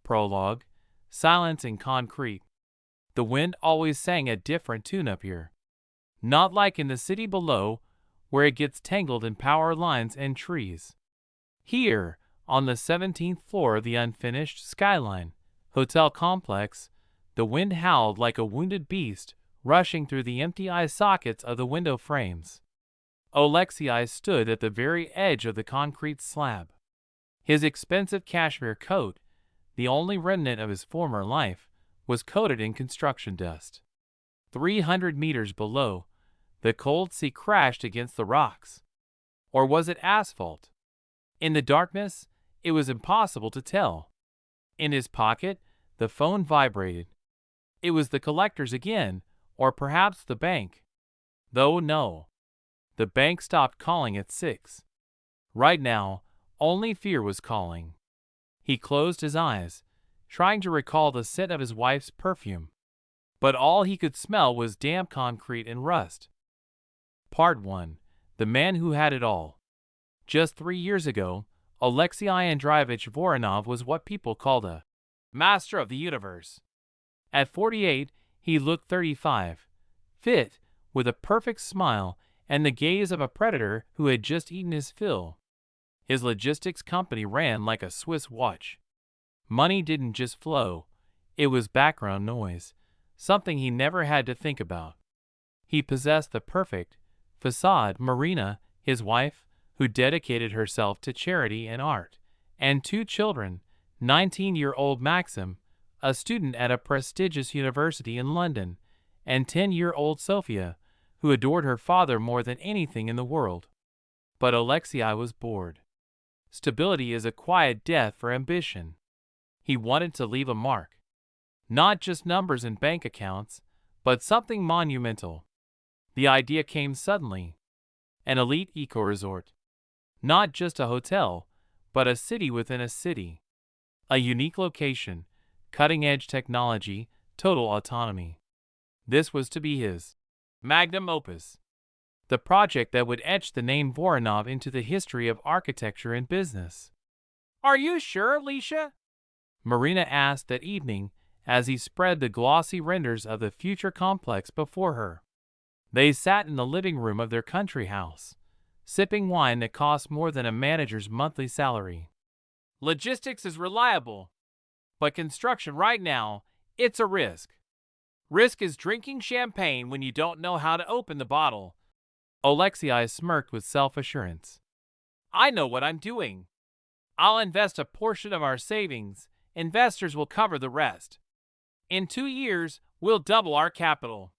Prologue. Silence in concrete. The wind always sang a different tune up here. Not like in the city below, where it gets tangled in power lines and trees. Here, on the 17th floor of the unfinished Skyline hotel complex, the wind howled like a wounded beast rushing through the empty eye sockets of the window frames. Oleksii stood at the very edge of the concrete slab. His expensive cashmere coat, the only remnant of his former life, was coated in construction dust. 300 meters below, the cold sea crashed against the rocks. Or was it asphalt? In the darkness, it was impossible to tell. In his pocket, the phone vibrated. It was the collectors again, or perhaps the bank. Though no. The bank stopped calling at 6. Right now, only fear was calling. He closed his eyes, trying to recall the scent of his wife's perfume. But all he could smell was damp concrete and rust. Part 1. The Man Who Had It All. Just 3 years ago, Oleksii Andreevich Voronov was what people called a master of the universe. At 48, he looked 35, fit, with a perfect smile and the gaze of a predator who had just eaten his fill. His logistics company ran like a Swiss watch. Money didn't just flow, it was background noise, something he never had to think about. He possessed the perfect facade. Marina, his wife, who dedicated herself to charity and art, and 2 children, 19-year-old Maxim, a student at a prestigious university in London, and 10-year-old Sophia, who adored her father more than anything in the world. But Oleksii was bored. Stability is a quiet death for ambition. He wanted to leave a mark. Not just numbers in bank accounts, but something monumental. The idea came suddenly. An elite eco-resort. Not just a hotel, but a city within a city. A unique location, cutting-edge technology, total autonomy. This was to be his magnum opus. The project that would etch the name Voronov into the history of architecture and business. "Are you sure, Alicia?" Marina asked that evening as he spread the glossy renders of the future complex before her. They sat in the living room of their country house, sipping wine that cost more than a manager's monthly salary. "Logistics is reliable, but construction right now, it's a risk. Risk is drinking champagne when you don't know how to open the bottle." Oleksii smirked with self-assurance. "I know what I'm doing. I'll invest a portion of our savings. Investors will cover the rest. In 2 years, we'll double our capital.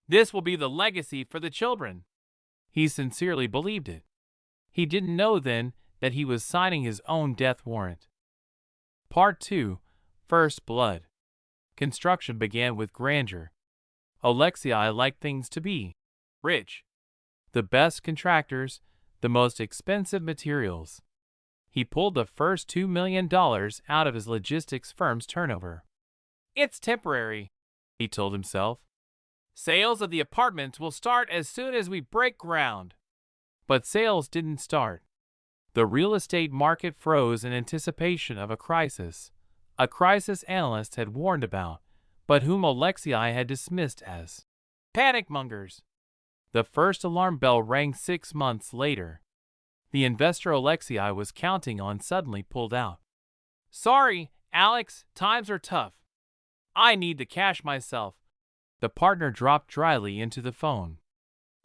This will be the legacy for the children." He sincerely believed it. He didn't know then that he was signing his own death warrant. Part 2. First Blood. Construction began with grandeur. Oleksii liked things to be rich. The best contractors, the most expensive materials. He pulled the first $2 million out of his logistics firm's turnover. "It's temporary," he told himself. "Sales of the apartments will start as soon as we break ground." But sales didn't start. The real estate market froze in anticipation of a crisis analysts had warned about, but whom Oleksii had dismissed as panic mongers. The first alarm bell rang 6 months later. The investor Oleksii was counting on suddenly pulled out. "Sorry, Alex, times are tough. I need to cash myself." The partner dropped dryly into the phone.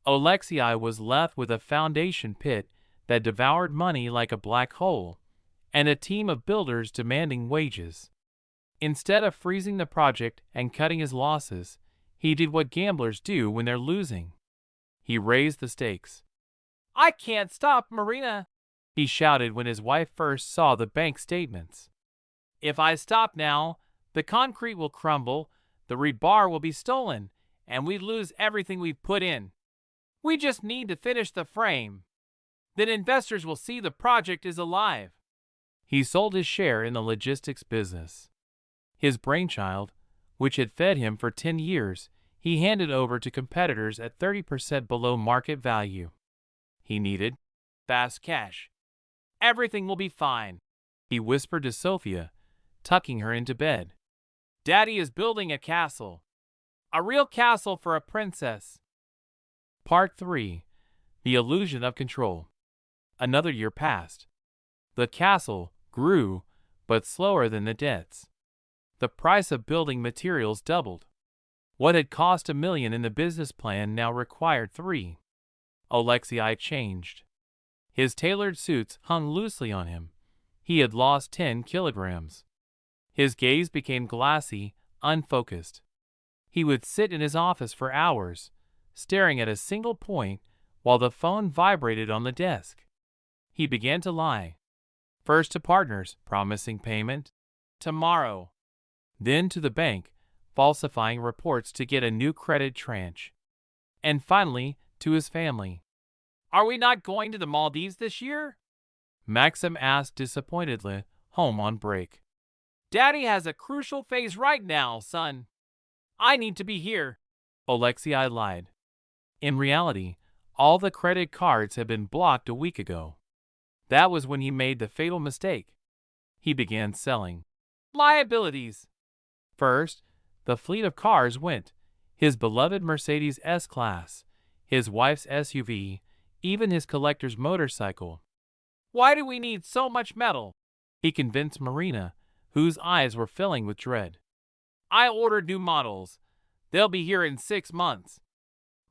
Oleksii was left with a foundation pit that devoured money like a black hole, and a team of builders demanding wages. Instead of freezing the project and cutting his losses, he did what gamblers do when they're losing. He raised the stakes. "I can't stop, Marina," he shouted when his wife first saw the bank statements. "If I stop now, the concrete will crumble, the rebar will be stolen, and we lose everything we've put in. We just need to finish the frame. Then investors will see the project is alive." He sold his share in the logistics business. His brainchild, which had fed him for 10 years, he handed over to competitors at 30% below market value. He needed fast cash. "Everything will be fine," he whispered to Sophia, tucking her into bed. Daddy is building a castle. A real castle for a princess. Part 3. The Illusion of Control. Another year passed. The castle grew, but slower than the debts. The price of building materials doubled. What had cost $1 million in the business plan now required $3 million. Oleksii changed. His tailored suits hung loosely on him. He had lost 10 kilograms. His gaze became glassy, unfocused. He would sit in his office for hours, staring at a single point while the phone vibrated on the desk. He began to lie. First to partners, promising payment tomorrow. Then to the bank, falsifying reports to get a new credit tranche. And finally, to his family. "Are we not going to the Maldives this year?" Maxim asked disappointedly, home on break. "Daddy has a crucial phase right now, son. I need to be here," Oleksii lied. In reality, all the credit cards had been blocked a week ago. That was when he made the fatal mistake. He began selling liabilities. First, the fleet of cars went: his beloved Mercedes S-Class, his wife's SUV, even his collector's motorcycle. "Why do we need so much metal?" he convinced Marina, whose eyes were filling with dread. "I ordered new models. They'll be here in 6 months.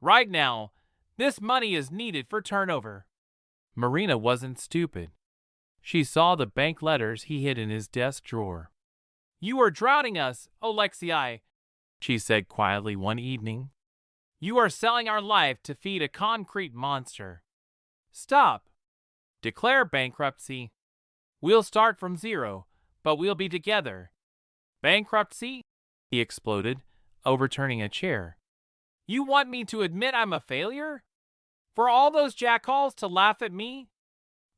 Right now, this money is needed for turnover." Marina wasn't stupid. She saw the bank letters he hid in his desk drawer. "You are drowning us, Oleksii," she said quietly one evening. "You are selling our life to feed a concrete monster. Stop. Declare bankruptcy. We'll start from zero, but we'll be together." "Bankruptcy?" he exploded, overturning a chair. "You want me to admit I'm a failure? For all those jackals to laugh at me?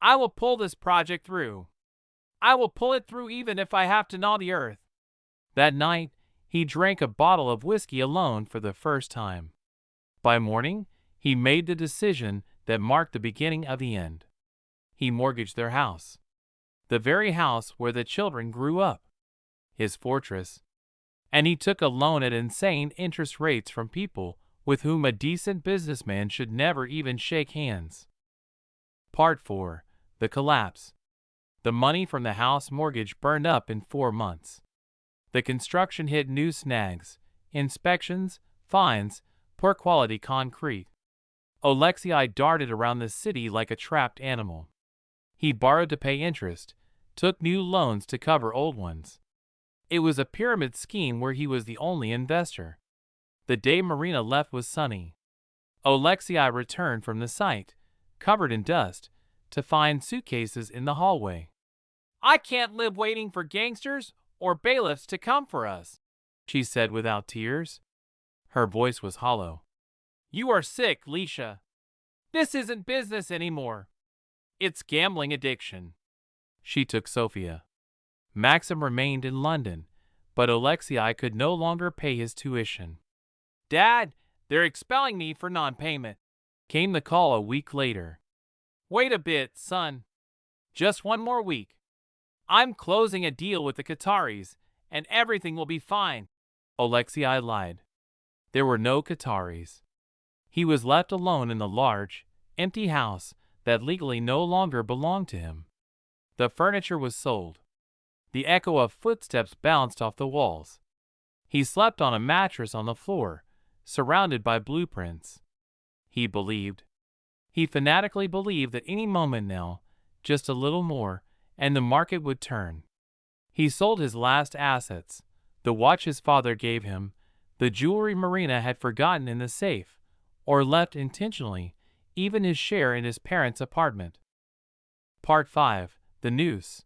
I will pull this project through. I will pull it through even if I have to gnaw the earth." That night, he drank a bottle of whiskey alone for the first time. By morning, he made the decision that marked the beginning of the end. He mortgaged their house. The very house where the children grew up. His fortress. And he took a loan at insane interest rates from people with whom a decent businessman should never even shake hands. Part 4. The Collapse. The money from the house mortgage burned up in 4 months. The construction hit new snags: inspections, fines, poor quality concrete. Oleksii darted around the city like a trapped animal. He borrowed to pay interest, took new loans to cover old ones. It was a pyramid scheme where he was the only investor. The day Marina left was sunny. Oleksii returned from the site, covered in dust, to find suitcases in the hallway. "I can't live waiting for gangsters or bailiffs to come for us," she said without tears. Her voice was hollow. "You are sick, Leisha. This isn't business anymore. It's gambling addiction." She took Sophia. Maxim remained in London, but Oleksii could no longer pay his tuition. "Dad, they're expelling me for non-payment," came the call a week later. "Wait a bit, son. Just 1 more week. I'm closing a deal with the Qataris, and everything will be fine." Oleksii lied. There were no Qataris. He was left alone in the large, empty house that legally no longer belonged to him. The furniture was sold. The echo of footsteps bounced off the walls. He slept on a mattress on the floor, surrounded by blueprints. He fanatically believed that any moment now, just a little more, and the market would turn. He sold his last assets: the watch his father gave him, the jewelry Marina had forgotten in the safe, or left intentionally, even his share in his parents' apartment. Part 5. The Noose.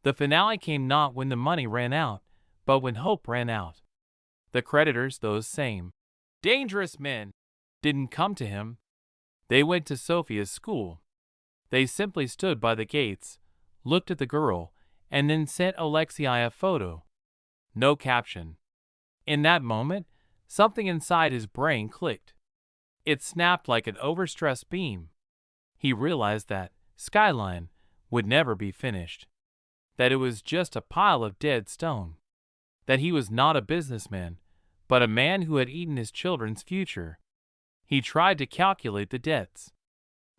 The finale came not when the money ran out, but when hope ran out. The creditors, those same dangerous men, didn't come to him. They went to Sophia's school. They simply stood by the gates, looked at the girl, and then sent Oleksii a photo. No caption. In that moment, something inside his brain clicked. It snapped like an overstressed beam. He realized that Skyline would never be finished. that it was just a pile of dead stone, that he was not a businessman, but a man who had eaten his children's future. He tried to calculate the debts.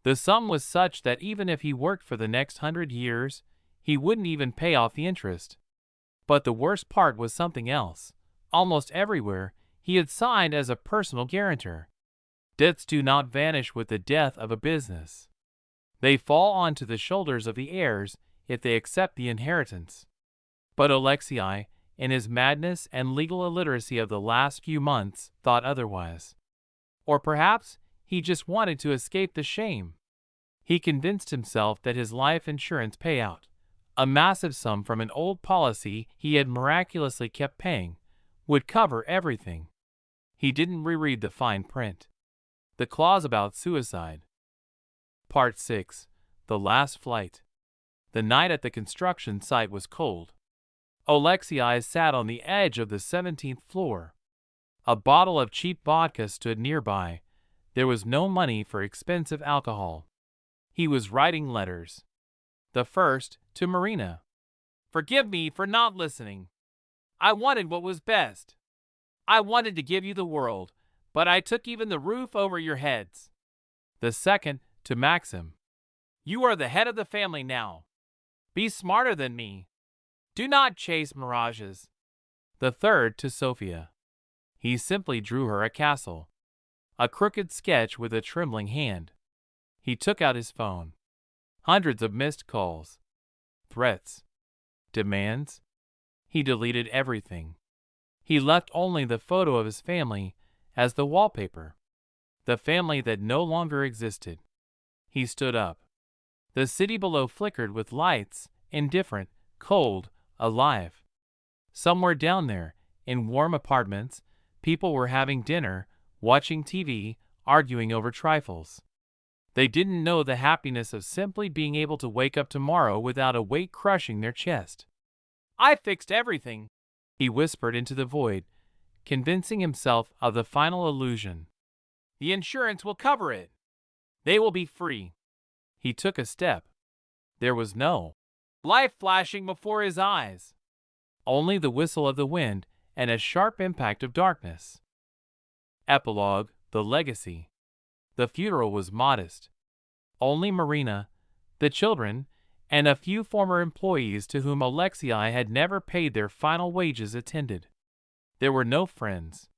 The sum was such that even if he worked for the next 100 years, he wouldn't even pay off the interest. But the worst part was something else. Almost everywhere, he had signed as a personal guarantor. Debts do not vanish with the death of a business. They fall onto the shoulders of the heirs if they accept the inheritance. But Oleksii, in his madness and legal illiteracy of the last few months, thought otherwise. Or perhaps he just wanted to escape the shame. He convinced himself that his life insurance payout, a massive sum from an old policy he had miraculously kept paying, would cover everything. He didn't reread the fine print. The clause about suicide. Part 6. The Last Flight. The night at the construction site was cold. Oleksii sat on the edge of the 17th floor. A bottle of cheap vodka stood nearby. There was no money for expensive alcohol. He was writing letters. The first, to Marina. Forgive me for not listening. I wanted what was best. I wanted to give you the world, but I took even the roof over your heads. The second, to Maxim. You are the head of the family now. Be smarter than me. Do not chase mirages. The third, to Sophia. He simply drew her a castle. A crooked sketch with a trembling hand. He took out his phone. Hundreds of missed calls. Threats. Demands. He deleted everything. He left only the photo of his family as the wallpaper. The family that no longer existed. He stood up. The city below flickered with lights, indifferent, cold, alive. Somewhere down there, in warm apartments, people were having dinner, watching TV, arguing over trifles. They didn't know the happiness of simply being able to wake up tomorrow without a weight crushing their chest. I fixed everything, he whispered into the void, convincing himself of the final illusion. The insurance will cover it. They will be free. He took a step. There was no life flashing before his eyes. Only the whistle of the wind and a sharp impact of darkness. Epilogue, the legacy. The funeral was modest. Only Marina, the children, and a few former employees to whom Oleksii had never paid their final wages attended. There were no friends.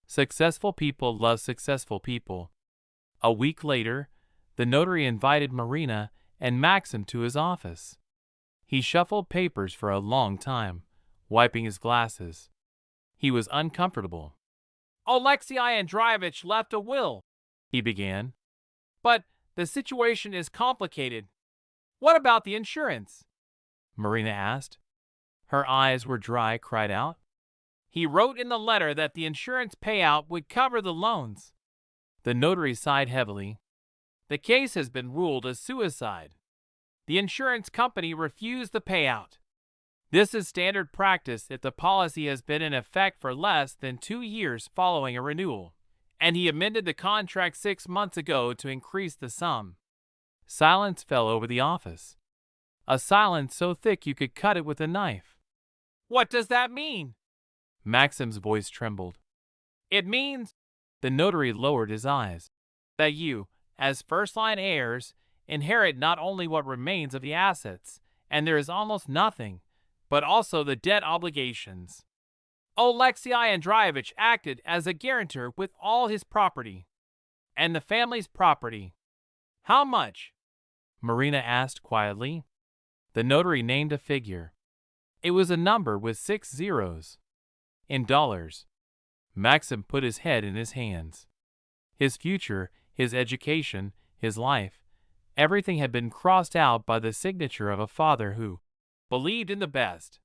Successful people love successful people. A week later, the notary invited Marina and Maxim to his office. He shuffled papers for a long time, wiping his glasses. He was uncomfortable. Oleksii Andreevich left a will, he began. But the situation is complicated. What about the insurance? Marina asked. Her eyes were dry, cried out. He wrote in the letter that the insurance payout would cover the loans. The notary sighed heavily. The case has been ruled a suicide. The insurance company refused the payout. This is standard practice if the policy has been in effect for less than 2 years following a renewal, and he amended the contract 6 months ago to increase the sum. Silence fell over the office. A silence so thick you could cut it with a knife. What does that mean? Maxim's voice trembled. It means, the notary lowered his eyes, that you, as first-line heirs, inherit not only what remains of the assets, and there is almost nothing, but also the debt obligations. Oleksii Andreevich acted as a guarantor with all his property. And the family's property. How much? Marina asked quietly. The notary named a figure. It was a number with 6 zeros. In dollars. Maxim put his head in his hands. His future, his education, his life, everything had been crossed out by the signature of a father who believed in the best.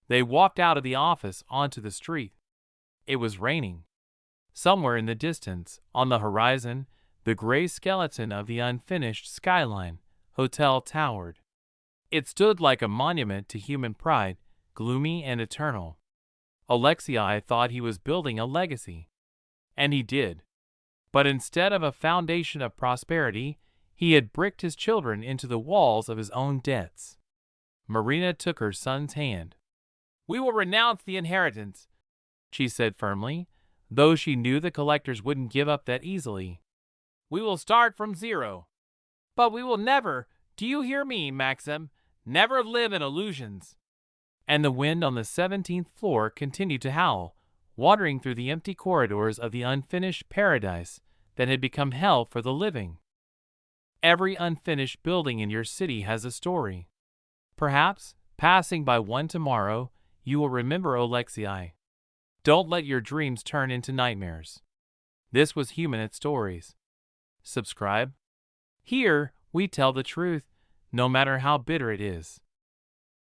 They walked out of the office onto the street. It was raining. Somewhere in the distance, on the horizon, the gray skeleton of the unfinished skyline hotel towered. It stood like a monument to human pride, gloomy and eternal. Oleksii thought he was building a legacy. And he did. But instead of a foundation of prosperity, he had bricked his children into the walls of his own debts. Marina took her son's hand. "We will renounce the inheritance," she said firmly, though she knew the collectors wouldn't give up that easily. "We will start from zero. But we will never, do you hear me, Maxim, never live in illusions." And the wind on the 17th floor continued to howl, wandering through the empty corridors of the unfinished paradise that had become hell for the living. Every unfinished building in your city has a story. Perhaps, passing by one tomorrow, you will remember Oleksii. Don't let your dreams turn into nightmares. This was Humanist Stories. Subscribe. Here, we tell the truth, no matter how bitter it is.